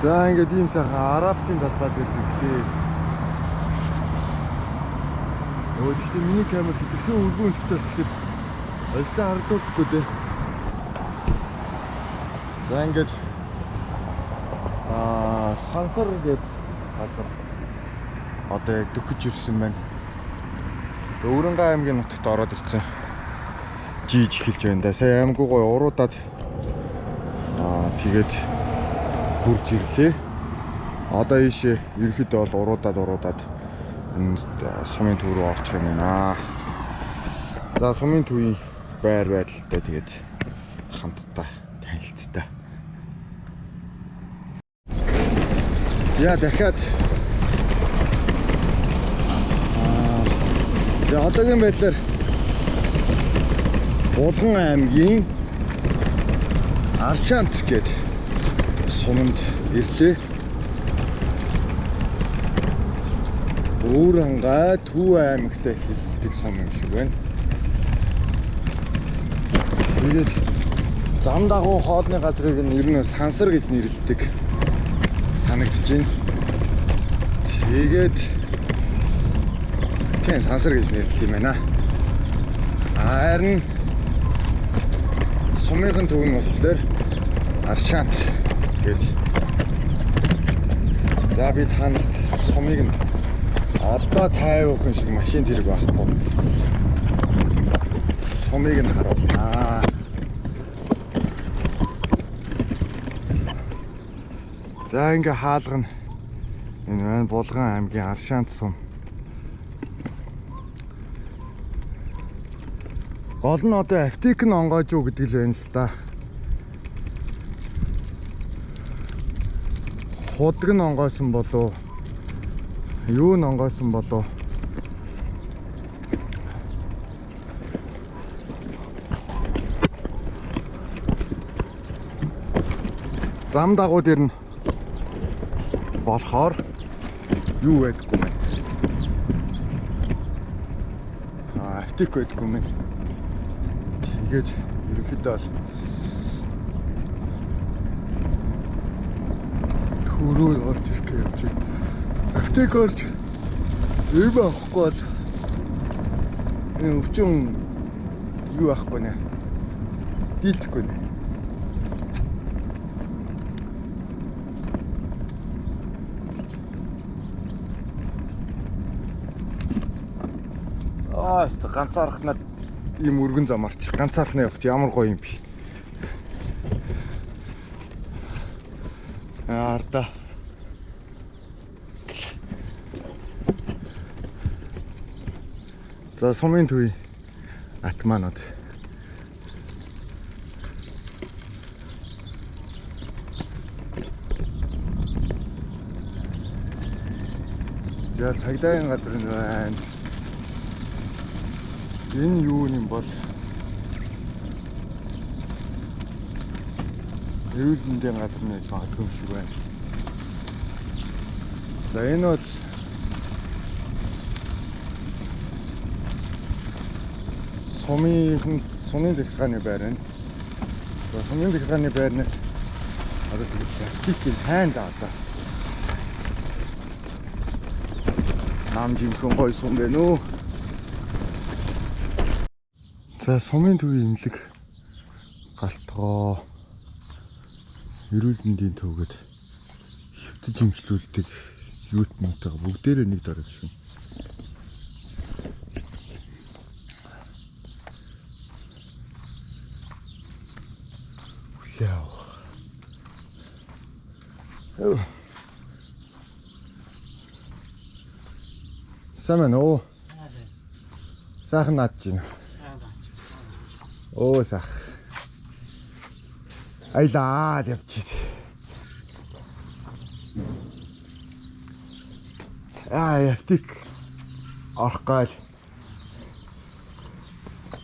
За ингээд ийм сайхан арабсын талбайд ирлээ. Гэхдээ миний камер хэтэрхий өргөн өнцгтэй болохоор олдоо хардуулдаггүй дээ. За ингээд сансар гэдэг газар одоо яг дөхөж ирсэн байна. Өврөнгөө аймгийн нутагт ороод ирсэн. Жийж эхэлж байна да. Сая аймгүй гой уруудаад тэгээд хурж ирлээ. Одоо ийшээ ерөөхдөө бол уруудаад энэ сумын төв рүү орчих юм байна. За сумын төвийн байр байдалтай тэгээд хамтдаа танилцтаа. За дахиад за одоогийн байдлаар Булган аймгийн Аршаант гээд суманд ирлээ. Өврөнгөө Төв аймагтай хэлдэг сум юм шиг байна. Тэгээд зам дагуу хоолны газрыг нь ер нь сансар гэж нэрлэдэг санагдаж байна. Тэгээд тийм сансар гэж нэрлэдэг юм байна. Харин сумын төв нь болохоор Аршаант гэж. За би танарт сумыг нь одоо тайвуухан шиг машин тэрэг байхгүй. Сумыг нь харуулнаа. За ингээ хаалга нь энэ байна Булган аймгийн Аршаант сум. Гол нь одоо аптек нь онгойж уу гэдэг л байна л та. Худаг нь онгойсон болов юу нь онгойсон болов. Зам дагуу дээр нь болохоор юу байдаггүй мэн. Аптек байдаггүй мэн. Тэгээд ерөнхийдөө бол төрөө орж ирэх явж байна. Аптек орж ийм авахгүй бол энэ өвчин юу авахгүй нэ. Дийлдэхгүй нэ. Ганцаархнаад ийм өргөн замарч ганцаархнаа явах ямар гоё юм бэ. Арда. За сумын төвийн атманууд. За цагдаагийн газар нь байна. Энэ юу юм бол эрүүл мэндийн газар нь магадгүй юм шиг байна. За энэ бол сумын захиргааны байр байна. За сумын захиргааны байрнаас одоо тэгэл аптекийн хайнд одоо нам жинхэнэ гоё сум байна уу. За сумын төвийн имлэг галтгоо эрүүл мэндийн төвгөд хөвтөж имжлүүлдэг юут муутай бүгдээрээ нэг дор юм шиг. Хүлээв. Сайн уу? Сайхан наад чинь. Оо сах. Айлаа явчих. Аптек орхгоол.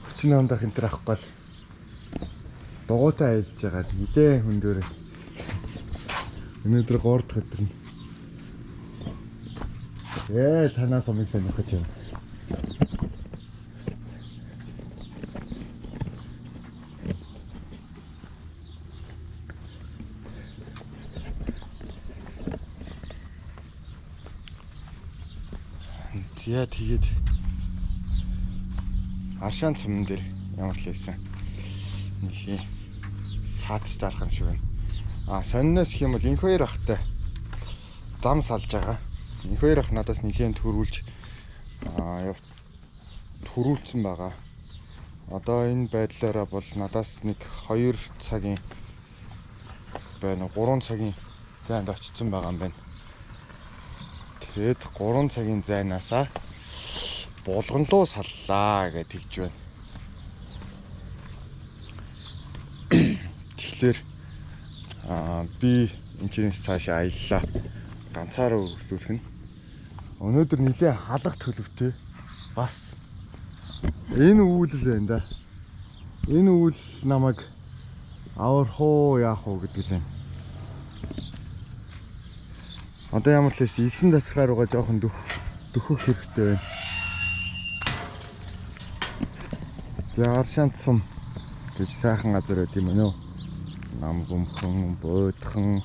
Хүчин ондох энэ төр авахгүй л дугуйтай айлж байгаа. Нилээ хөндөөр. Өнөөдөр гоордох өдөр нь. Танаа сумыг сонирх гэж байна. За тэгээд Аршаан цуман дээр ямар ч лээсэн. Нэг саадч дарах юм шиг байна. Сонноос гэх юм бол энэ хоёр ахтай зам салж байгаа. Энэ хоёр ах надаас нэлээд төрүүлсэн байгаа. Одоо энэ байдлаараа бол надаас нэг 2 цагийн байна. 3 цагийн зайд очсон байгаа юм байна. Тэгэд 3 цагийн зайнаасаа булган руу саллаа гэж тэгж байна. Тэгэхээр би энэчнээс цаашаа аяллаа. Ганцаараа үргэлжлүүлэх нь. Өнөөдөр нэлээд халах төлөвтэй. Бас энэ үйлэл байна да. Энэ үйл намайг аврах уу яах уу гэдэг юм. Одоо ямар ч лээс 9 дасгаар байгаа жоохон дөхөх хэрэгтэй байна. За Аршаан цум гэж сайхан газар байт юм өнөө. Нам гүмхэн, буудхан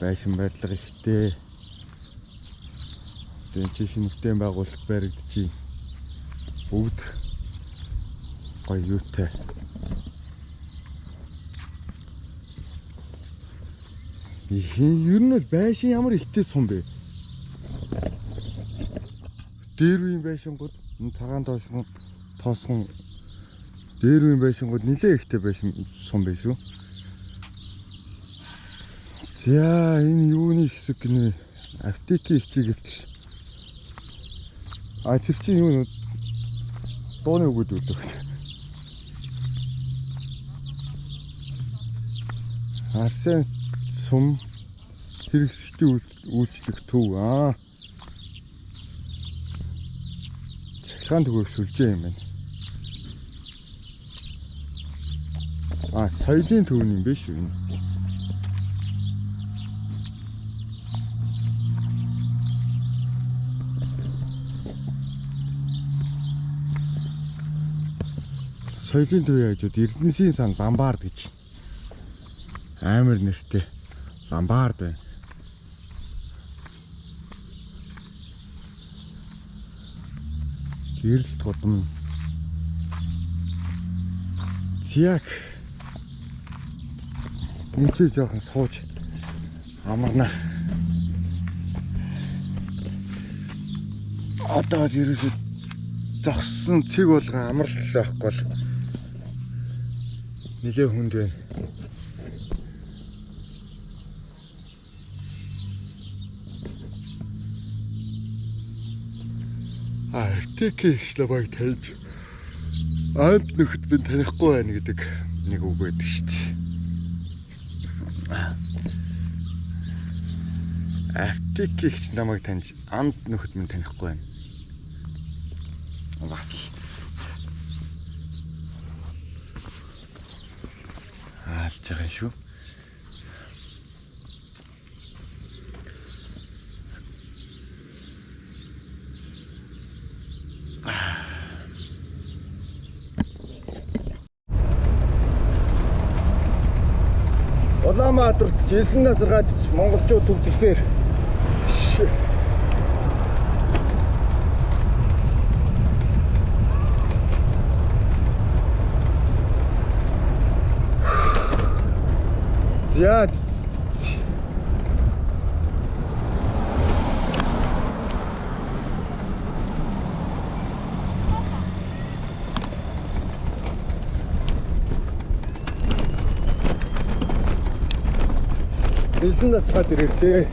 байшин барилга ихтэй. Тэгээд чи шинэтэй байгууллага баригдчих. Бүгд гоё юутай. Ер нь бол байшин ямар ихтэй сум бэ? Дээр үеийн байшингууд цагаан тоосгон дээр үеийн байшингууд нэлээд ихтэй байшин сум байш шүү. За энэ юуны хэсэг гинэ? Аптекийн хчиг гэвтэл. Тэр чинь юу нэ? Дууны үгүүд үлдэх. Аршаан цум хэрэгсэлтийн үйлчлэх төв. Цахилгаан төгөөх сүлжээ юм байна. Соёлын төв юм биш үү? Соёлын төвийн хажууд Эрдэнэсийн сан Ламбард гэж амар нэртэй Ламбард байна. Гэрэлт гудам. Зяг. Нэмчээ жоохон сууж амарна. Одоо ерөөсөө зогссон цэг болгон амарлалаа байхгүй бол нэлээ хүнд байна. Аптекийн шлабаг тавьж анд нөхөд би танихгүй байна гэдэг нэг үг байдаг шүү дээ. Аптекийн намайг таньж анд нөхөд минь танихгүй байна. Бас л алж байгаа юм шүү. Улаанбаатарт 9 насраад монголчууд төгдсээр за Хэлсэн насгаад ирэхлээ.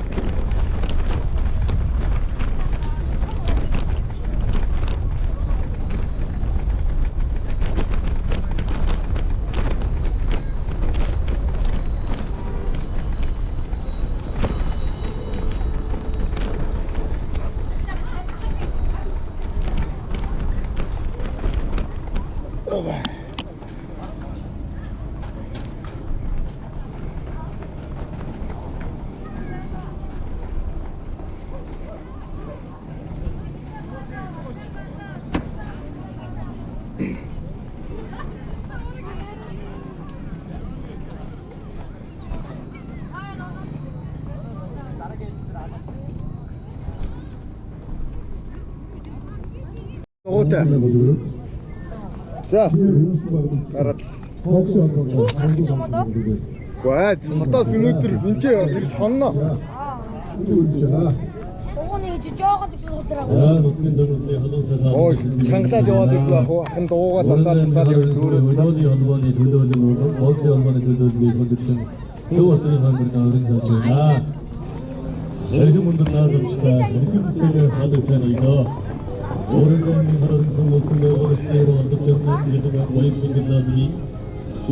Уутай. За. Гараад. Шууд гарах гэж юм уу доо? Гэхдээ хотоос өнөөдөр энэ ирж хонно. Дууны жоохон ч суулраа. Ой, чангалаад яваад байх уу? Ахын дуугаа засаад явж дүүрээ. Өдөөний холбооны төлөөлөл, боксийн холбооны төлөөллийг хөндөрсөн төв усны хамбарт өрн зоож байна. Эрхэм өндөр наадамжтай эрхэм сэвэ хадагтай идо. Өөрөөр харагдсан улсын байгууллагын ордод жирмэн гэдэг баярын гэрнааны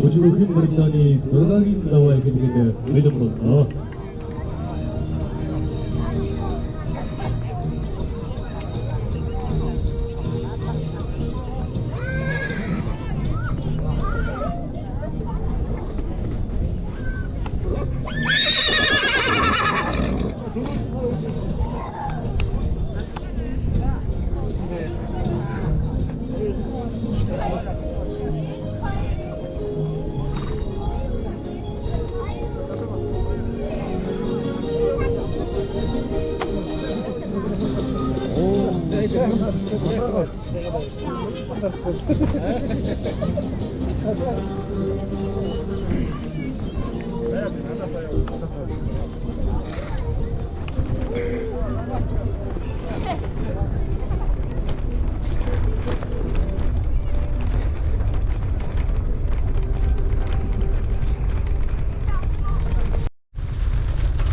өчигдөрхөн мөрдөөний 6-гийн даваа гэдэг бэлэн боллоо.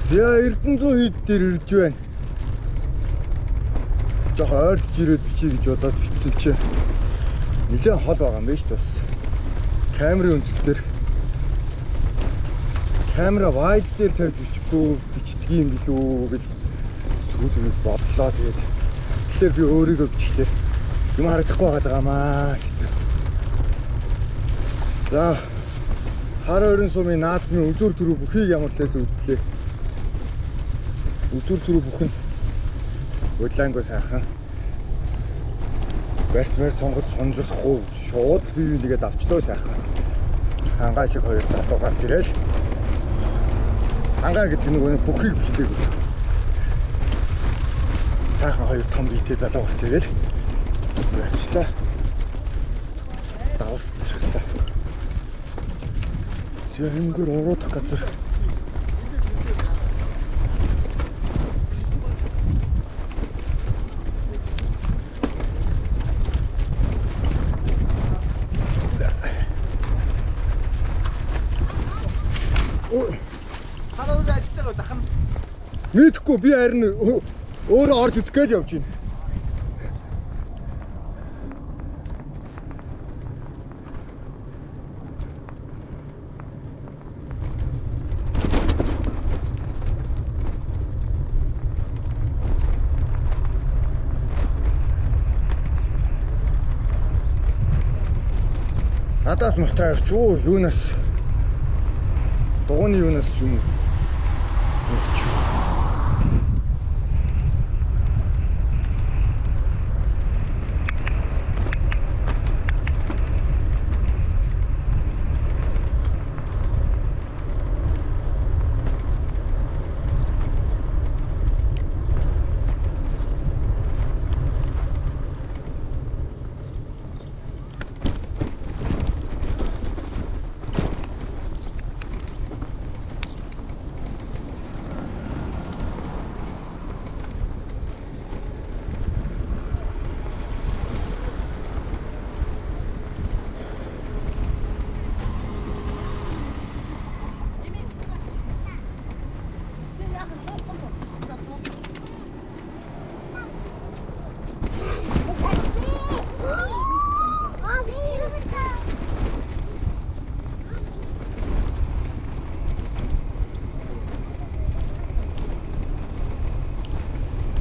За Эрдэнэзүү хэд дээр ирж байна. Жохоо ойртож ирээд бичиж гэж бодоод бичсэн чи нэлээд хол байгаа юм байна шүү дээ бас. Камерын өнцгтэр камера wide дээр тавьж бичихгүй бичдэг юм билүү гэж сүүлд бодлоо. Тэгэхээр би өөрийгөө бичихлээр юм харагдахгүй байгаа маа хэцүү. За хар өрн сумын наадмын үзүүр төрөө бүхийг ямар лээс үзлээ. Үзүүр төрөө бүх нь удлаангүй сайхан. Бэртмэр цонгод сонжлохгүй шууд бие биегээд авчлаа сайхан. Хангаа шиг хоёр залуу гарч ирээл. Хангаа гэдэг нэг бүхийг билээг үү. Сайхан хоёр том биетэй залуу гарч ирээл. Яачлаа. Давалцчихлаа. Зэмгэр ороод газар. Мэдхгүй би харин өөрөө орж үзэх гэж явж байна. Надаас мултраа явч уу юунаас дугууны юунаас юм явч.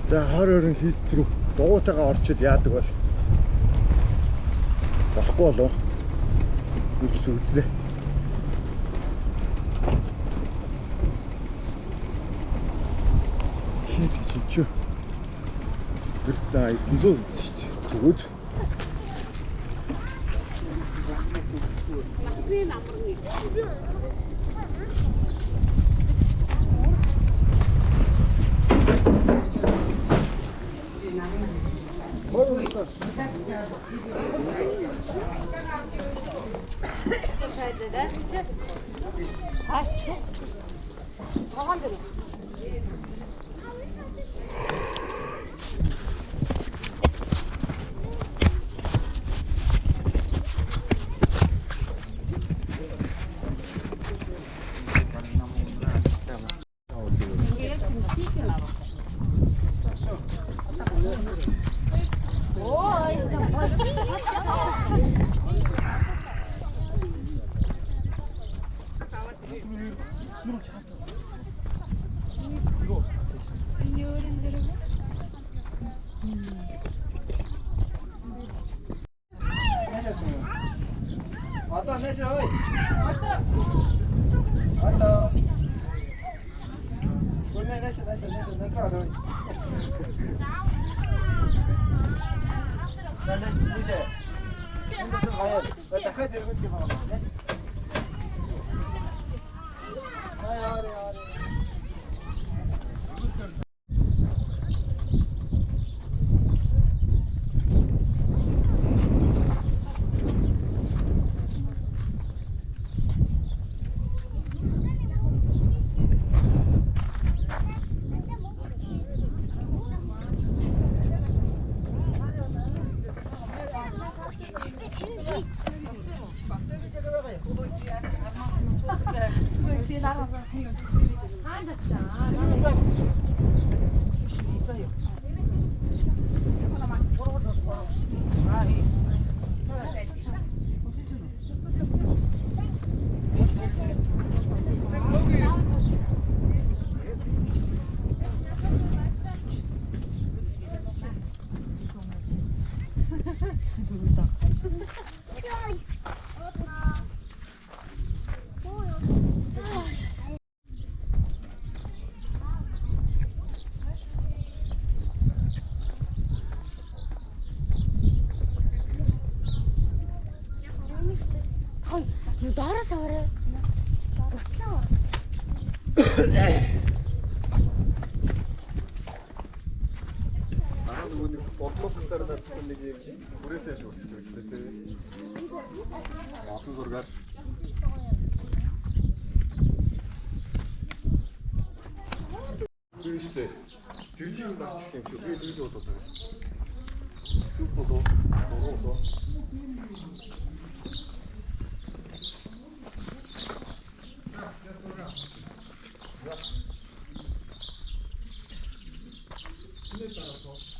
За хар өрн хийд рүү дугуйтайгаа орчил яадаг бол болохгүй болов. Үзлээ. Хийд чи. Гэртээ 900 шүү дээ. Тэгвэл 왔다 내셔. 왔다. 왔다. 손에 내셔 들어가. 나 내셔 이제. 근데 가야 돼. 왔다 가야 돼. 이렇게 봐. 내셔. 아래. 뒤에 나가서 너 알아서 그래. Бодлоготой байсан нэг юм хүрээтэй шүүрчдэг тийм. Асан зургаар Тэрштэй. Тэршийг багчих юм шүү. Би тэгж бодоод байгаа шүү. Сүп болоо. Болоо. Нет,